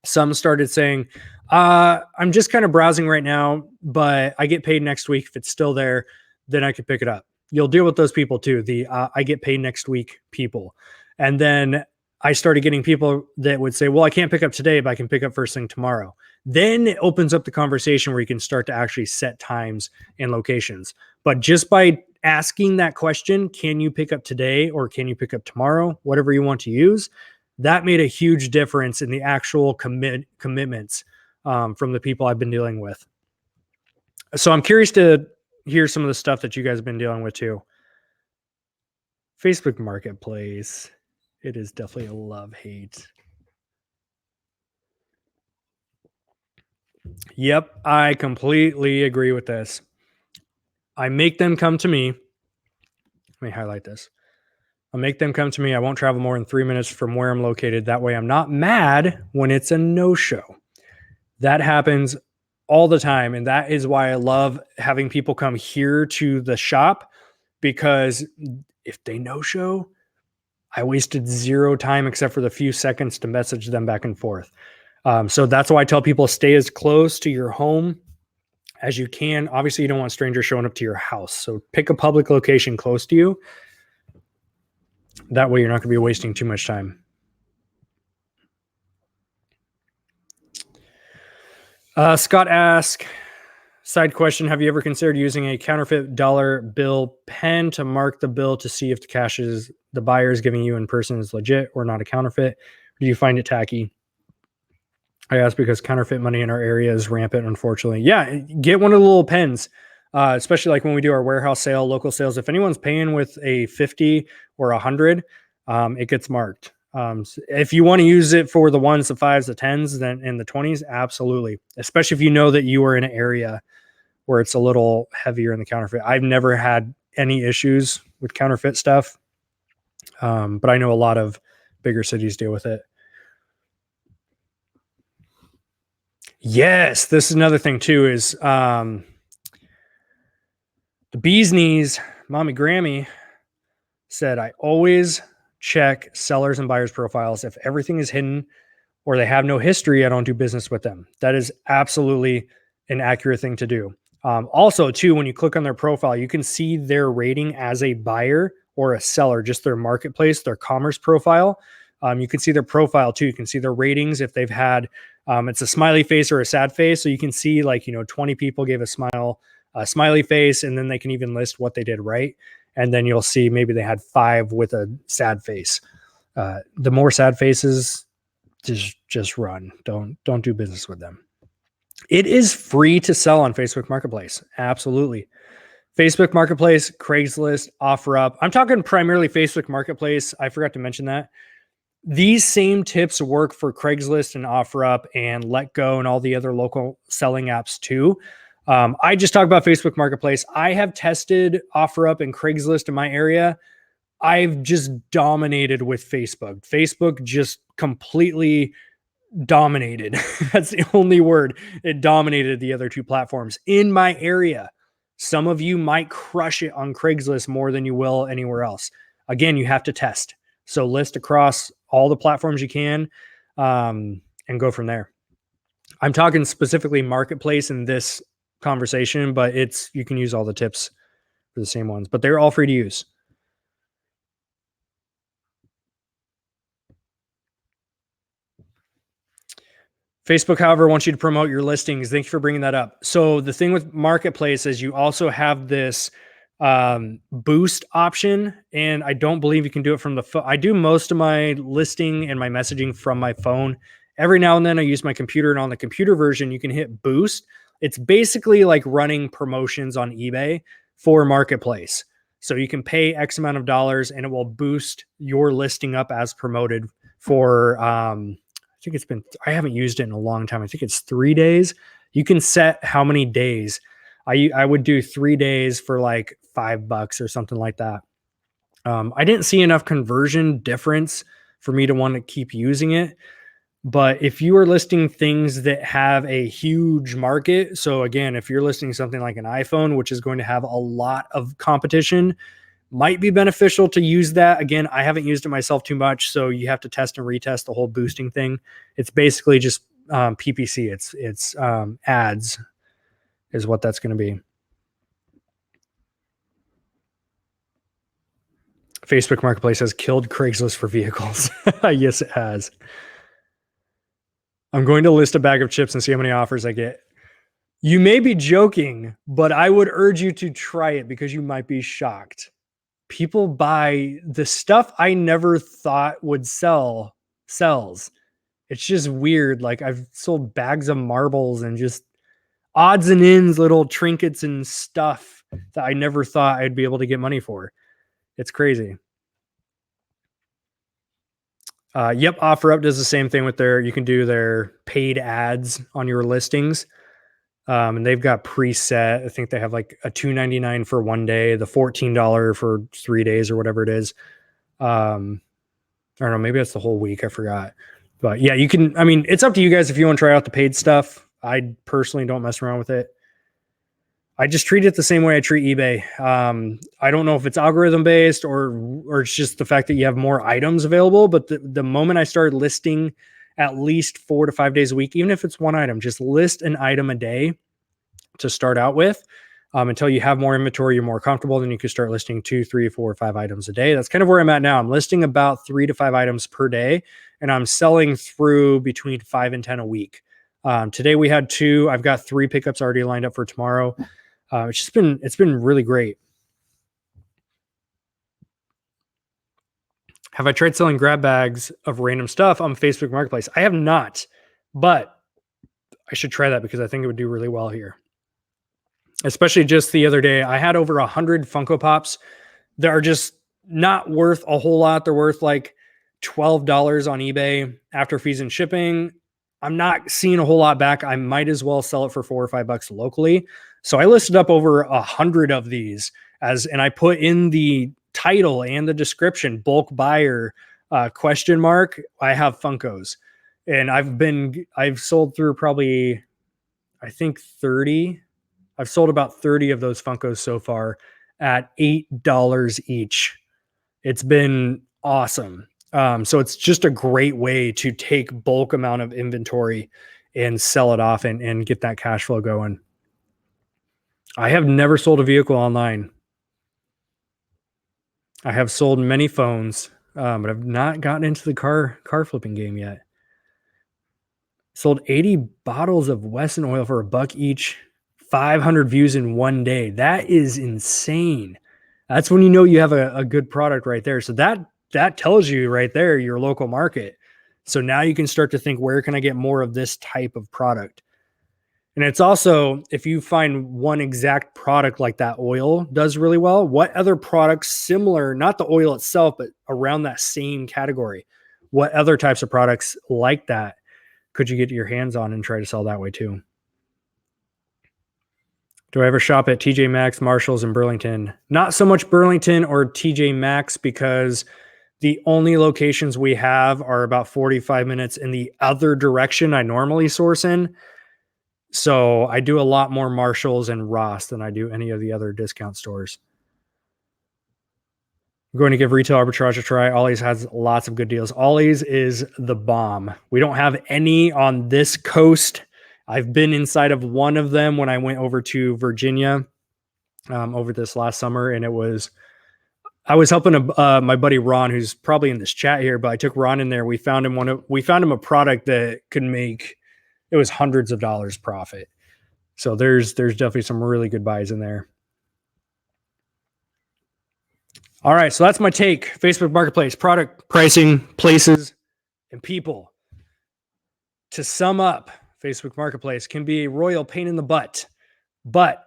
Some started saying, I'm just kind of browsing right now, but I get paid next week. If it's still there, then I could pick it up. You'll deal with those people too. The I get paid next week people. And then I started getting people that would say, well, I can't pick up today, but I can pick up first thing tomorrow. Then it opens up the conversation where you can start to actually set times and locations. But just by asking that question, can you pick up today or can you pick up tomorrow, whatever you want to use, that made a huge difference in the actual commitments from the people I've been dealing with. So I'm curious to hear some of the stuff that you guys have been dealing with too. Facebook Marketplace. It is definitely a love-hate. Yep, I completely agree with this. I make them come to me. Let me highlight this. I'll make them come to me. I won't travel more than 3 minutes from where I'm located. That way I'm not mad when it's a no-show. That happens all the time. And that is why I love having people come here to the shop, because if they no-show, I wasted zero time except for the few seconds to message them back and forth. So that's why I tell people stay as close to your home as you can. Obviously, you don't want strangers showing up to your house. So pick a public location close to you. That way you're not going to be wasting too much time. Scott asks, side question, have you ever considered using a counterfeit dollar bill pen to mark the bill to see if the cash is the buyer is giving you in person is legit or not a counterfeit? Or do you find it tacky? I ask because counterfeit money in our area is rampant, unfortunately. Yeah, get one of the little pens, especially like when we do our warehouse sale, local sales. If anyone's paying with a 50 or 100, it gets marked. If you want to use it for the ones, the fives, the tens, then and the 20s, absolutely. Especially if you know that you are in an area where it's a little heavier in the counterfeit. I've never had any issues with counterfeit stuff, but I know a lot of bigger cities deal with it. Yes, this is another thing too, is the bee's knees, Mommy Grammy said, I always check sellers and buyers profiles. If everything is hidden or they have no history, I don't do business with them. That is absolutely an accurate thing to do. Also too, when you click on their profile, you can see their rating as a buyer or a seller, just their marketplace, their commerce profile. You can see their profile too. You can see their ratings. If they've had, it's a smiley face or a sad face. So you can see 20 people gave a smiley face, and then they can even list what they did right. And then you'll see maybe they had 5 with a sad face. The more sad faces, just run. Don't do business with them. It is free to sell on Facebook Marketplace. Absolutely. Facebook Marketplace, Craigslist, OfferUp. I'm talking primarily Facebook Marketplace. I forgot to mention that. These same tips work for Craigslist and OfferUp and LetGo and all the other local selling apps too. I just talk about Facebook Marketplace. I have tested OfferUp and Craigslist in my area. I've just dominated with Facebook. Facebook just completely dominated. That's the only word. It dominated the other two platforms in my area. Some of you might crush it on Craigslist more than you will anywhere else. Again, you have to test. So list across all the platforms you can, and go from there. I'm talking specifically marketplace in this conversation, but you can use all the tips for the same ones, but they're all free to use. Facebook, however, wants you to promote your listings. Thank you for bringing that up. So the thing with marketplace is you also have this boost option, and I don't believe you can do it from the phone. I do most of my listing and my messaging from my phone. Every now and then I use my computer, and on the computer version, you can hit boost. It's basically like running promotions on eBay for marketplace. So you can pay X amount of dollars and it will boost your listing up as promoted for, I think I haven't used it in a long time. I think it's 3 days. You can set how many days. I would do 3 days for like $5 or something like that. I didn't see enough conversion difference for me to want to keep using it. But if you are listing things that have a huge market, so again, if you're listing something like an iPhone, which is going to have a lot of competition, might be beneficial to use that. Again, I haven't used it myself too much, so you have to test and retest the whole boosting thing. It's basically just PPC. It's ads is what that's going to be. Facebook Marketplace has killed Craigslist for vehicles. Yes, it has. I'm going to list a bag of chips and see how many offers I get. You may be joking, but I would urge you to try it because you might be shocked. People buy the stuff I never thought would sells. It's just weird. Like I've sold bags of marbles and just odds and ends, little trinkets and stuff that I never thought I'd be able to get money for. It's crazy. Yep, OfferUp does the same thing with you can do their paid ads on your listings. And they've got preset. I think they have like a $2.99 for 1 day, the $14 for 3 days or whatever it is. I don't know, maybe that's the whole week. I forgot. But yeah, you can, I mean, it's up to you guys if you want to try out the paid stuff. I personally don't mess around with it. I just treat it the same way I treat eBay. I don't know if it's algorithm based or it's just the fact that you have more items available. But the moment I started listing at least 4 to 5 days a week, even if it's one item, just list an item a day to start out with. Until you have more inventory, you're more comfortable, then you can start listing 2, 3, 4, 5 items a day. That's kind of where I'm at now. I'm listing about 3 to 5 items per day, and I'm selling through between 5 and 10 a week. Today we had 2. I've got 3 pickups already lined up for tomorrow. It's been really great. Have I tried selling grab bags of random stuff on Facebook Marketplace? I have not, but I should try that because I think it would do really well here. Especially just the other day, I had over 100 Funko Pops that are just not worth a whole lot. They're worth like $12 on eBay after fees and shipping. I'm not seeing a whole lot back. I might as well sell it for $4 or $5 locally. So I listed up over 100 of these and I put in the title and the description, bulk buyer, ? I have Funkos, and I've sold through probably, I think 30. I've sold about 30 of those Funkos so far at $8 each. It's been awesome. So it's just a great way to take bulk amount of inventory and sell it off and get that cash flow going. I have never sold a vehicle online. I have sold many phones, but I've not gotten into the car flipping game yet. Sold 80 bottles of Wesson oil for $1 each, 500 views in 1 day. That is insane. That's when you know you have a good product right there. So that tells you right there your local market. So now you can start to think, where can I get more of this type of product? And it's also, if you find one exact product like that oil does really well, what other products similar, not the oil itself, but around that same category, what other types of products like that could you get your hands on and try to sell that way too? Do I ever shop at TJ Maxx, Marshalls, and Burlington? Not so much Burlington or TJ Maxx because the only locations we have are about 45 minutes in the other direction I normally source in. So I do a lot more Marshalls and Ross than I do any of the other discount stores. We're going to give retail arbitrage a try. Ollie's has lots of good deals. Ollie's is the bomb. We don't have any on this coast. I've been inside of one of them when I went over to Virginia over this last summer, and I was helping my buddy Ron, who's probably in this chat here, but I took Ron in there. We found him a product that could make, it was hundreds of dollars profit. So there's definitely some really good buys in there. All right, so that's my take. Facebook Marketplace, product, pricing, places, and people. To sum up, Facebook Marketplace can be a royal pain in the butt, but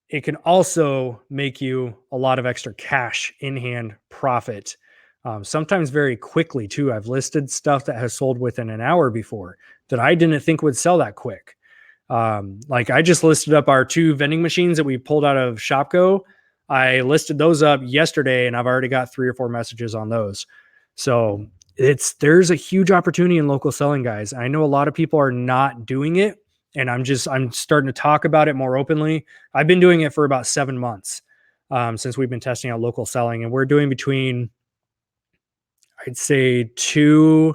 it can also make you a lot of extra cash in hand profit. Sometimes very quickly too. I've listed stuff that has sold within an hour before that I didn't think would sell that quick. Like I just listed up our 2 vending machines that we pulled out of Shopko. I listed those up yesterday and I've already got 3 or 4 messages on those. So there's a huge opportunity in local selling, guys. I know a lot of people are not doing it, and I'm starting to talk about it more openly. I've been doing it for about 7 months since we've been testing out local selling, and we're doing between, I'd say, $2,000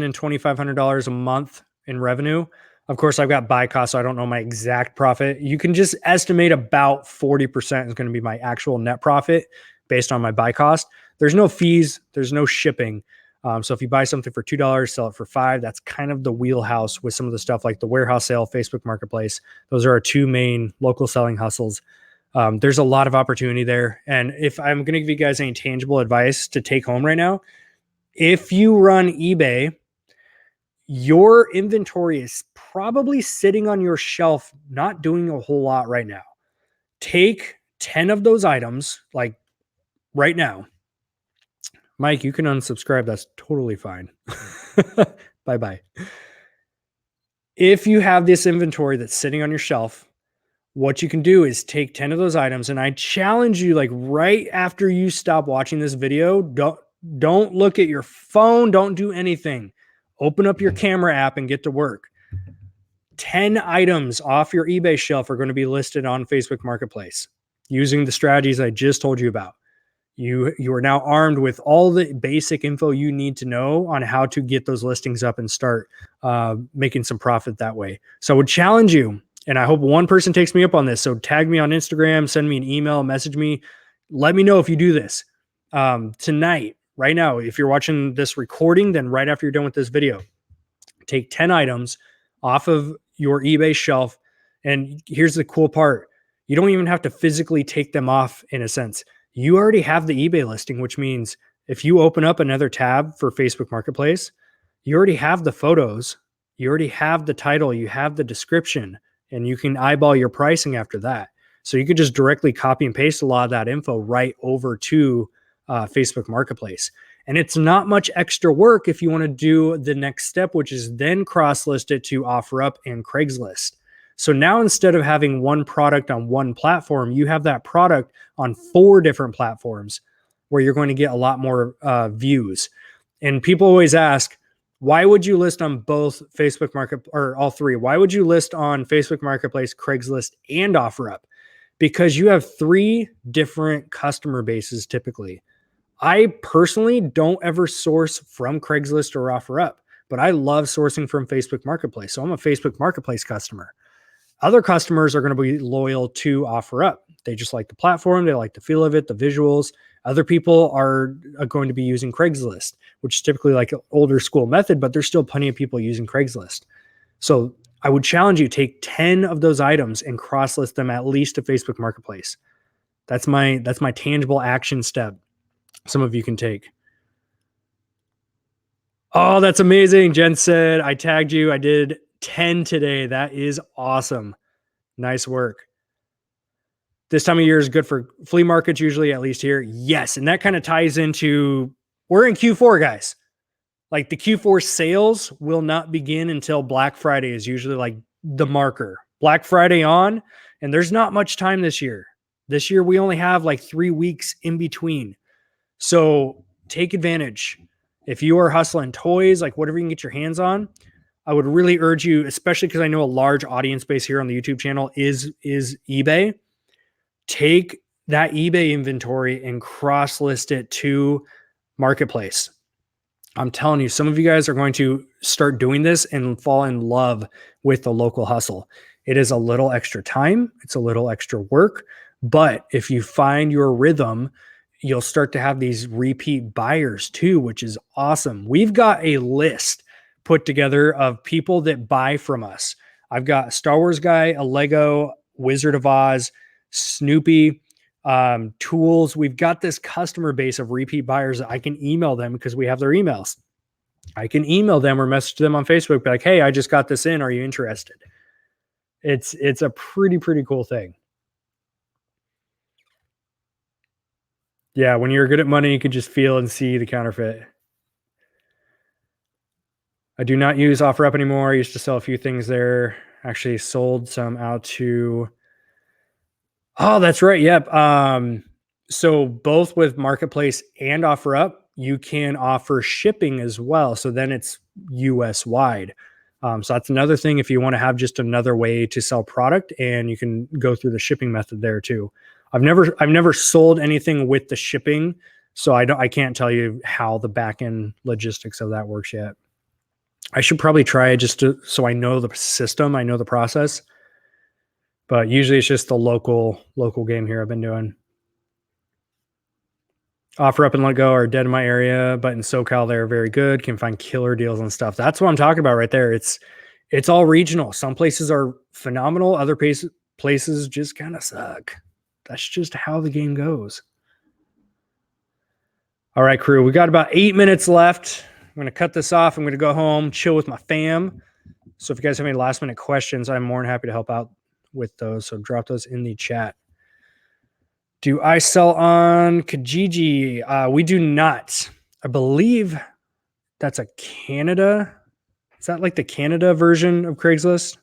and $2,500 a month in revenue. Of course, I've got buy costs, so I don't know my exact profit. You can just estimate about 40% is going to be my actual net profit based on my buy cost. There's no fees. There's no shipping. So if you buy something for $2, sell it for $5, that's kind of the wheelhouse with some of the stuff like the warehouse sale, Facebook Marketplace. Those are our 2 main local selling hustles. There's a lot of opportunity there. And if I'm going to give you guys any tangible advice to take home right now, if you run eBay, your inventory is probably sitting on your shelf, not doing a whole lot right now. Take 10 of those items, like right now. Mike, you can unsubscribe. That's totally fine. Bye-bye. If you have this inventory that's sitting on your shelf, what you can do is take 10 of those items, and I challenge you, like right after you stop watching this video, don't look at your phone. Don't do anything. Open up your camera app and get to work. 10 items off your eBay shelf are going to be listed on Facebook Marketplace using the strategies I just told you about. You are now armed with all the basic info you need to know on how to get those listings up and start making some profit that way. So I would challenge you, and I hope one person takes me up on this. So tag me on Instagram, send me an email, message me. Let me know if you do this tonight, right now. If you're watching this recording, then right after you're done with this video, take 10 items off of your eBay shelf. And here's the cool part. You don't even have to physically take them off in a sense. You already have the eBay listing, which means if you open up another tab for Facebook Marketplace, you already have the photos, you already have the title, you have the description, and you can eyeball your pricing after that. So you could just directly copy and paste a lot of that info right over to Facebook Marketplace. And it's not much extra work if you want to do the next step, which is then cross-list it to OfferUp and Craigslist. So now instead of having one product on one platform, you have that product on 4 different platforms where you're going to get a lot more views. And people always ask, why would you list on both Facebook Market, or all 3? Why would you list on Facebook Marketplace, Craigslist, and OfferUp? Because you have 3 different customer bases typically. I personally don't ever source from Craigslist or OfferUp, but I love sourcing from Facebook Marketplace. So I'm a Facebook Marketplace customer. Other customers are going to be loyal to OfferUp. They just like the platform. They like the feel of it, the visuals. Other people are going to be using Craigslist, which is typically like an older school method, but there's still plenty of people using Craigslist. So I would challenge you, take 10 of those items and cross-list them at least to Facebook Marketplace. That's my tangible action step some of you can take. Oh, that's amazing. Jen said, I tagged you. I did 10 today. That is awesome. Nice work. This time of year is good for flea markets, usually, at least here. Yes. And that kind of ties into, we're in Q4, guys. Like the Q4 sales will not begin until Black Friday is usually like the marker. Black Friday on, and there's not much time this year. This year, we only have like 3 weeks in between. So take advantage. If you are hustling toys, like whatever you can get your hands on, I would really urge you, especially because I know a large audience base here on the YouTube channel is eBay. Take that eBay inventory and cross list it to Marketplace. I'm telling you, some of you guys are going to start doing this and fall in love with the local hustle. It is a little extra time, it's a little extra work, but if you find your rhythm, you'll start to have these repeat buyers too, which is awesome. We've got a list put together of people that buy from us. I've got a Star Wars guy, a Lego, Wizard of Oz, Snoopy, tools. We've got this customer base of repeat buyers that I can email them because we have their emails. I can email them or message them on Facebook, be like, hey, I just got this in. Are you interested? It's a pretty cool thing. Yeah, when you're good at money, you can just feel and see the counterfeit. I do not use OfferUp anymore. I used to sell a few things there. Actually sold some out to. Oh, that's right. Yep. So both with Marketplace and OfferUp, you can offer shipping as well. So then it's US wide. So that's another thing if you want to have just another way to sell product, and you can go through the shipping method there too. I've never sold anything with the shipping, so I can't tell you how the back end logistics of that works yet. I should probably try it so I know the system, I know the process. But usually it's just the local game here I've been doing. OfferUp and Let Go are dead in my area, but in SoCal they're very good. Can find killer deals and stuff. That's what I'm talking about right there. It's all regional. Some places are phenomenal. Other places just kind of suck. That's just how the game goes. All right, crew. We got about 8 minutes left. I'm going to cut this off. I'm going to go home, chill with my fam. So if you guys have any last minute questions, I'm more than happy to help out with those. So drop those in the chat. Do I sell on Kijiji? We do not. I believe that's a Canada. Is that like the Canada version of Craigslist?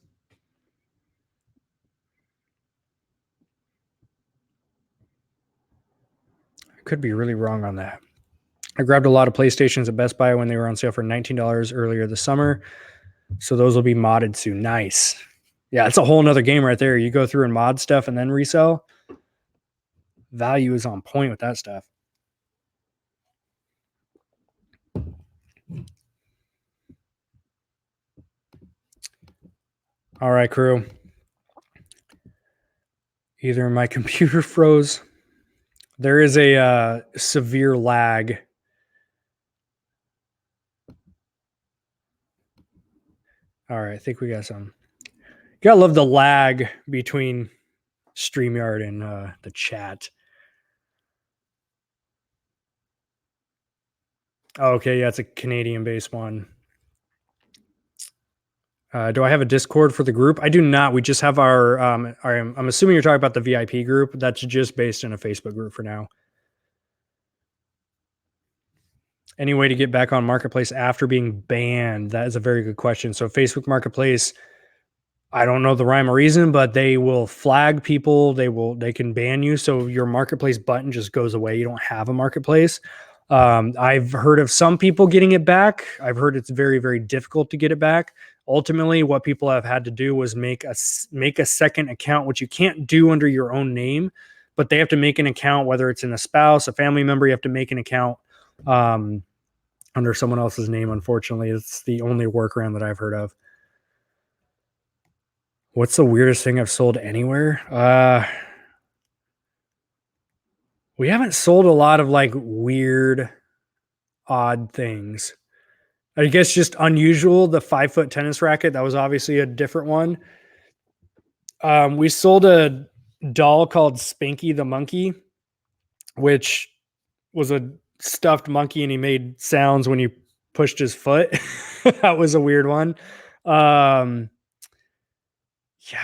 I could be really wrong on that. I grabbed a lot of PlayStations at Best Buy when they were on sale for $19 earlier this summer. So those will be modded soon. Nice. Yeah, it's a whole nother game right there. You go through and mod stuff and then resell. Value is on point with that stuff. All right, crew. Either my computer froze. There is a severe lag. All right, I think we got some. You gotta love the lag between StreamYard and the chat. Oh, okay, yeah, it's a Canadian-based one. Do I have a Discord for the group? I do not. We just have our I'm assuming you're talking about the VIP group. That's just based in a Facebook group for now. Any way to get back on Marketplace after being banned? That is a very good question. So Facebook Marketplace, I don't know the rhyme or reason, but they will flag people. They can ban you. So your Marketplace button just goes away. You don't have a Marketplace. I've heard of some people getting it back. I've heard it's very difficult to get it back. Ultimately, what people have had to do was make a second account, which you can't do under your own name, but they have to make an account, whether it's in a spouse, a family member. You have to make an account under someone else's name. Unfortunately, it's the only workaround that I've heard of. What's the weirdest thing I've sold anywhere? We haven't sold a lot of like weird, odd things. I guess just unusual. The 5-foot tennis racket, that was obviously a different one. We sold a doll called Spanky the Monkey, which was a stuffed monkey, and he made sounds when you pushed his foot. That was a weird one. Yeah,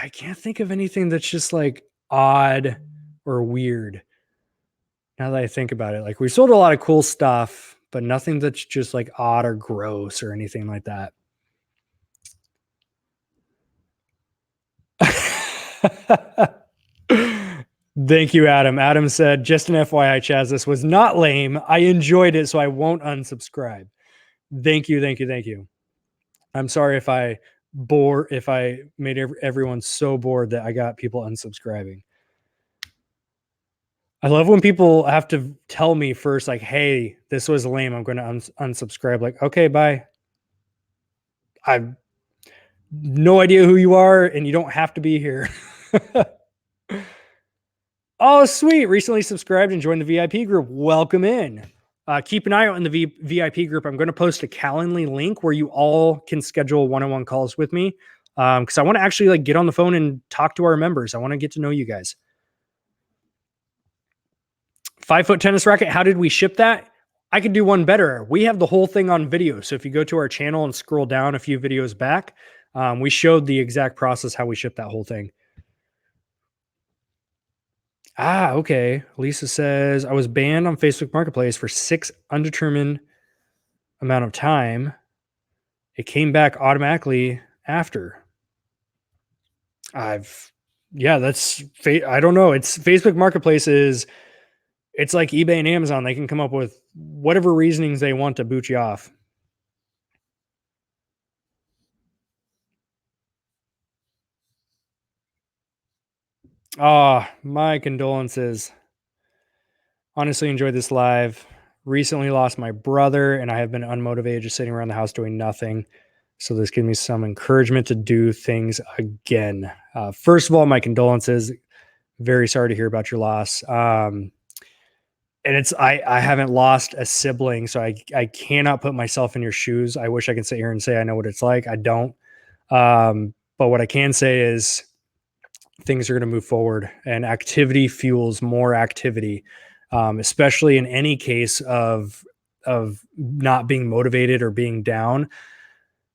I can't think of anything that's just like odd or weird. Now that I think about it, like we sold a lot of cool stuff, but nothing that's just like odd or gross or anything like that. Thank you, Adam. Adam said, just an FYI, Chaz, this was not lame. I enjoyed it, so I won't unsubscribe. Thank you. I'm sorry if I made everyone so bored that I got people unsubscribing. I love when people have to tell me first, like, "Hey, this was lame. I'm going to unsubscribe." Like, okay, bye. I've no idea who you are, and you don't have to be here. Oh, sweet. Recently subscribed and joined the VIP group. Welcome in. Keep an eye out in the VIP group. I'm going to post a Calendly link where you all can schedule one-on-one calls with me. Because I want to actually like get on the phone and talk to our members. I want to get to know you guys. 5-foot tennis racket. How did we ship that? I could do one better. We have the whole thing on video. So if you go to our channel and scroll down a few videos back, we showed the exact process how we ship that whole thing. Ah, okay. Lisa says, I was banned on Facebook Marketplace for 6 undetermined amount of time. It came back automatically after. That's, I don't know. It's Facebook Marketplace it's like eBay and Amazon. They can come up with whatever reasonings they want to boot you off. Ah, my condolences. Honestly, enjoyed this live. Recently lost my brother, and I have been unmotivated, just sitting around the house doing nothing. So this gives me some encouragement to do things again. First of all, my condolences. Very sorry to hear about your loss. And I haven't lost a sibling, so I cannot put myself in your shoes. I wish I could sit here and say I know what it's like. I don't. But what I can say is things are going to move forward, and activity fuels more activity, especially in any case of not being motivated or being down.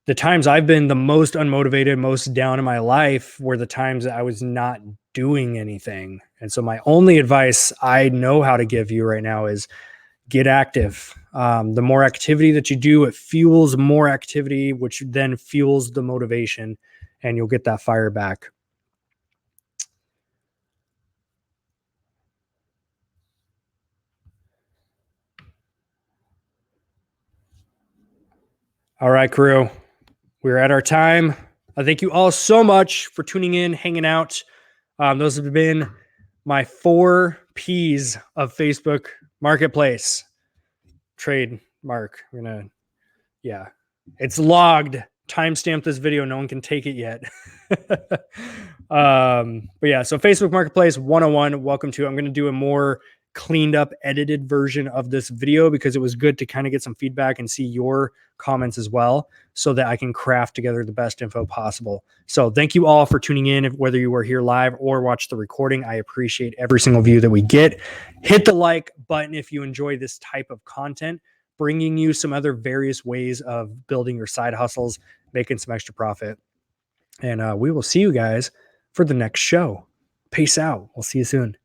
The times I've been the most unmotivated, most down in my life were the times that I was not doing anything. And so my only advice I know how to give you right now is get active. The more activity that you do, it fuels more activity, which then fuels the motivation, and you'll get that fire back. All right, crew. We're at our time. I thank you all so much for tuning in, hanging out. Those have been my 4 P's of Facebook Marketplace. Trademark. It's logged. Timestamp this video. No one can take it yet. But yeah, so Facebook Marketplace 101. Welcome to. I'm going to do a more cleaned up, edited version of this video because it was good to kind of get some feedback and see your comments as well, so that I can craft together the best info possible. So thank you all for tuning in, whether you were here live or watch the recording. I appreciate every single view that we get. Hit the like button if you enjoy this type of content, bringing you some other various ways of building your side hustles, making some extra profit. And we will see you guys for the next show. Peace out. We'll see you soon.